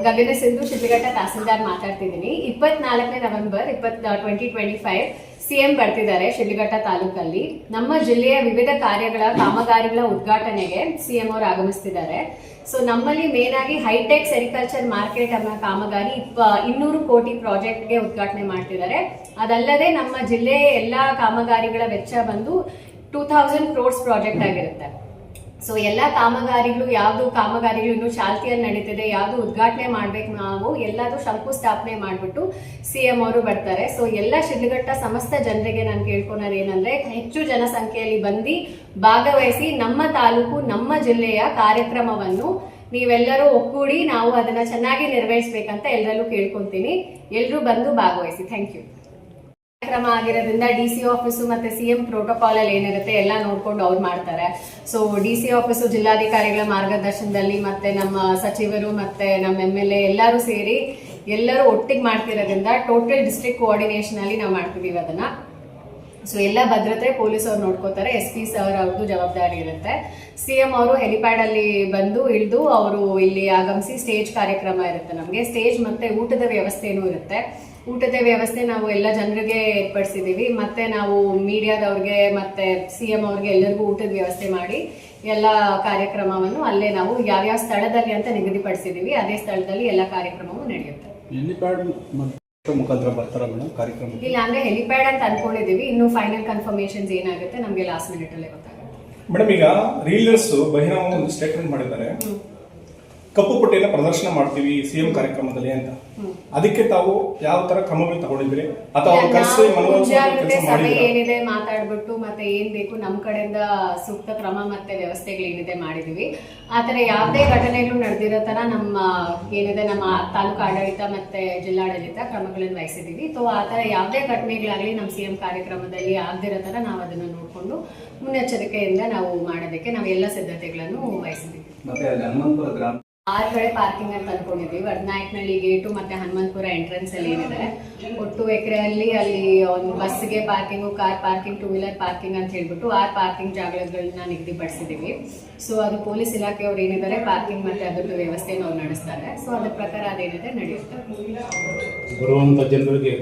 ಗಗನ ಸಿಂಧು ಶಿಡ್ಲಘಟ್ಟ ತಹಸೀಲ್ದಾರ್ ಮಾತಾಡ್ತಿದ್ದೀನಿ. 24 November 2025 CM ಬರ್ತಿದ್ದಾರೆ ಶಿಡ್ಲಘಟ್ಟ ತಾಲೂಕಲ್ಲಿ. ನಮ್ಮ ಜಿಲ್ಲೆಯ ವಿವಿಧ ಕಾರ್ಯಗಳ ಕಾಮಗಾರಿಗಳ ಉದ್ಘಾಟನೆಗೆ ಸಿಎಂ ಅವರು ಆಗಮಿಸ್ತಿದ್ದಾರೆ. ಸೊ ನಮ್ಮಲ್ಲಿ ಮೇನ್ ಆಗಿ ಹೈಟೆಕ್ ಸೆರಿಕಲ್ಚರ್ ಮಾರ್ಕೆಟ್ ಅನ್ನೋ ಕಾಮಗಾರಿ 200 ಕೋಟಿ ಪ್ರಾಜೆಕ್ಟ್ಗೆ ಉದ್ಘಾಟನೆ ಮಾಡ್ತಿದ್ದಾರೆ. ಅದಲ್ಲದೆ ನಮ್ಮ ಜಿಲ್ಲೆಯ ಎಲ್ಲಾ ಕಾಮಗಾರಿಗಳ ವೆಚ್ಚ ಬಂದು 2000 ಕ್ರೋರ್ಸ್ ಪ್ರಾಜೆಕ್ಟ್ ಆಗಿರುತ್ತೆ. ಸೊ ಎಲ್ಲ ಕಾಮಗಾರಿಗಳು ಇನ್ನು ಚಾಲ್ತಿಯಲ್ಲಿ ನಡೀತಿದೆ, ಯಾವ್ದು ಉದ್ಘಾಟನೆ ಮಾಡ್ಬೇಕು, ನಾವು ಎಲ್ಲಾದ್ರೂ ಶಂಕುಸ್ಥಾಪನೆ ಮಾಡ್ಬಿಟ್ಟು ಸಿಎಂ ಅವರು ಬರ್ತಾರೆ. ಸೊ ಎಲ್ಲ ಶಿಡ್ಲಘಟ್ಟ ಸಮಸ್ತ ಜನರಿಗೆ ನಾನು ಕೇಳ್ಕೊಳೋದು ಏನಂದ್ರೆ, ಹೆಚ್ಚು ಜನಸಂಖ್ಯೆಯಲ್ಲಿ ಬಂದು ಭಾಗವಹಿಸಿ ನಮ್ಮ ತಾಲೂಕು ನಮ್ಮ ಜಿಲ್ಲೆಯ ಕಾರ್ಯಕ್ರಮವನ್ನು ನೀವೆಲ್ಲರೂ ಒಕ್ಕೂಡಿ ನಾವು ಅದನ್ನ ಚೆನ್ನಾಗಿ ನಿರ್ವಹಿಸಬೇಕಂತ ಎಲ್ಲರಲ್ಲೂ ಕೇಳ್ಕೊಂತೀನಿ. ಎಲ್ಲರೂ ಬಂದು ಭಾಗವಹಿಸಿ. Thank you. ಕಾರ್ಯಕ್ರಮ ಆಗಿರೋದ್ರಿಂದ ಡಿಸಿ ಆಫೀಸು ಮತ್ತೆ ಸಿಎಂ ಪ್ರೋಟೋಕಾಲ್ ಅಲ್ಲಿ ಏನಿರುತ್ತೆ ಎಲ್ಲ ನೋಡ್ಕೊಂಡು ಅವ್ರು ಮಾಡ್ತಾರೆ. ಸೊ ಡಿಸಿ ಆಫೀಸು ಜಿಲ್ಲಾಧಿಕಾರಿಗಳ ಮಾರ್ಗದರ್ಶನದಲ್ಲಿ ಮತ್ತೆ ನಮ್ಮ ಸಚಿವರು ಮತ್ತೆ ನಮ್ಮ MLA ಎಲ್ಲರೂ ಸೇರಿ ಎಲ್ಲರೂ ಒಟ್ಟಿಗೆ ಮಾಡ್ತಿರೋದ್ರಿಂದ ಟೋಟಲ್ ಡಿಸ್ಟ್ರಿಕ್ಟ್ ಕೋಆರ್ಡಿನೇಷನ್ ಅಲ್ಲಿ ನಾವು ಮಾಡ್ತಿದೀವಿ ಅದನ್ನ. ಸೊ ಎಲ್ಲ ಭದ್ರತೆ ಪೊಲೀಸ್ ಅವ್ರು ನೋಡ್ಕೋತಾರೆ, SP ಸರ್ ಅವ್ರದ್ದು ಜವಾಬ್ದಾರಿ ಇರುತ್ತೆ. ಸಿಎಂ ಅವರು ಹೆಲಿಪ್ಯಾಡ್ ಅಲ್ಲಿ ಬಂದು ಇಳಿದು ಅವರು ಇಲ್ಲಿ ಆಗಮಿಸಿ ಸ್ಟೇಜ್ ಕಾರ್ಯಕ್ರಮ ಇರುತ್ತೆ. ನಮಗೆ ಸ್ಟೇಜ್ ಮತ್ತೆ ಊಟದ ವ್ಯವಸ್ಥೆನೂ ಇರುತ್ತೆ. ಊಟದ ವ್ಯವಸ್ಥೆ ನಾವು ಎಲ್ಲ ಜನರಿಗೆ ಏರ್ಪಡಿಸಿದೀವಿ. ಮತ್ತೆ ನಾವು ಮೀಡಿಯಾದವ್ರಿಗೆ ಮತ್ತೆ ಸಿಎಂ ಅವ್ರಿಗೆ ಎಲ್ಲರಿಗೂ ಊಟದ ವ್ಯವಸ್ಥೆ ಮಾಡಿ ಎಲ್ಲ ಕಾರ್ಯಕ್ರಮವನ್ನು ಅಲ್ಲೇ ನಾವು ಯಾವ್ಯಾವ ಸ್ಥಳದಲ್ಲಿ ಅಂತ ನಿಗದಿಪಡಿಸಿದೀವಿ, ಅದೇ ಸ್ಥಳದಲ್ಲಿ ಎಲ್ಲ ಕಾರ್ಯಕ್ರಮವೂ ನಡೆಯುತ್ತೆ. ಇಲ್ಲ ಅಂದ್ರೆ ಹೆಲಿಪ್ಯಾಡ್ ಅಂತ ಅನ್ಕೊಂಡಿದೀವಿ. ಇನ್ನು ಫೈನಲ್ ಕನ್ಫರ್ಮೇಶನ್ಸ್ ಏನಾಗುತ್ತೆ ನಮ್ಗೆ ಲಾಸ್ಟ್ ಮಿನಿಟ್ ಅಲ್ಲೇ ಗೊತ್ತಾಗುತ್ತೆ. ಮೇಡಮ್, ಈಗ ರೀಲರ್ಸ್ ಬಹಿರಂಗ ಒಂದು ಸ್ಟೇಟ್ಮೆಂಟ್ ಮಾಡಿದ್ದಾರೆ, ಕಪ್ಪು ಪಟ್ಟಿಯನ್ನ ಪ್ರದರ್ಶನ ಮಾಡ್ತೀವಿ ಸಿಎಂ ಕಾರ್ಯಕ್ರಮದಲ್ಲಿ ಅಂತ. ಅದಕ್ಕೆ ತಾವು ಯಾವ ತರ ಕ್ರಮಗಳು ತಗೊಂಡಿದ್ರಿ ಅಥವಾ ಸಭೆ ಏನಿದೆ ಮಾತಾಡ್ಬಿಟ್ಟು ಮತ್ತೆ ಏನ್ ಬೇಕು ನಮ್ ಕಡೆಯಿಂದ ಸೂಕ್ತ ಕ್ರಮ ಮತ್ತೆ ವ್ಯವಸ್ಥೆಗಳೇನಿದೆ ಮಾಡಿದೀವಿ. ಆತರ ಯಾವುದೇ ಘಟನೆಗಳು ನಡೆದಿರೋ ತರ ನಮ್ಮ ಏನಿದೆ ನಮ್ಮ ತಾಲೂಕು ಆಡಳಿತ ಮತ್ತೆ ಜಿಲ್ಲಾಡಳಿತ ಕ್ರಮಗಳನ್ನು ವಹಿಸಿದೀವಿ. ಸೊ ಆತರ ಯಾವುದೇ ಘಟನೆಗಳಾಗ್ಲಿ ನಮ್ಮ ಸಿಎಂ ಕಾರ್ಯಕ್ರಮದಲ್ಲಿ ಆಗದಿರೋ ತರ ನಾವು ಅದನ್ನ ನೋಡ್ಕೊಂಡು ಮುನ್ನೆಚ್ಚರಿಕೆಯಿಂದ ನಾವು ಮಾಡೋದಕ್ಕೆ ನಾವು ಎಲ್ಲ ಸಿದ್ಧತೆಗಳನ್ನು ವಹಿಸಿದೀವಿ. 6 ಕಡೆ ಪಾರ್ಕಿಂಗ್ ಅಂತ ಅನ್ಕೊಂಡಿದೀವಿ. ವಡ್ನಾಯಕನಹಳ್ಳಿ ಗೇಟು ಮತ್ತೆ ಹನುಮಂತಪುರ ಎಂಟ್ರೆನ್ಸ್ ಅಲ್ಲಿ ಏನಿದೆ ಒಟ್ಟು ಎಕರೆಯಲ್ಲಿ ಅಲ್ಲಿ ಒಂದು ಬಸ್ಗೆ parking, car parking, 2 wheeler parking ಅಂತ ಹೇಳ್ಬಿಟ್ಟು 6 ಪಾರ್ಕಿಂಗ್ ಜಾಗಗಳನ್ನ ನಿಗದಿಪಡಿಸಿದೀವಿ. ಸೊ ಅದು ಪೊಲೀಸ್ ಇಲಾಖೆಯವ್ರು ಏನಿದ್ದಾರೆ ಪಾರ್ಕಿಂಗ್ ಮತ್ತೆ ಅದರ ವ್ಯವಸ್ಥೆಯನ್ನು ಅವ್ರು ನಡೆಸ್ತಾರೆ. ಸೊ ಅದ್ರ ಪ್ರಕಾರ ಅದೇನಿದೆ ನಡೆಯುತ್ತೆ. ಬರುವಂತ ಜನರಿಗೆ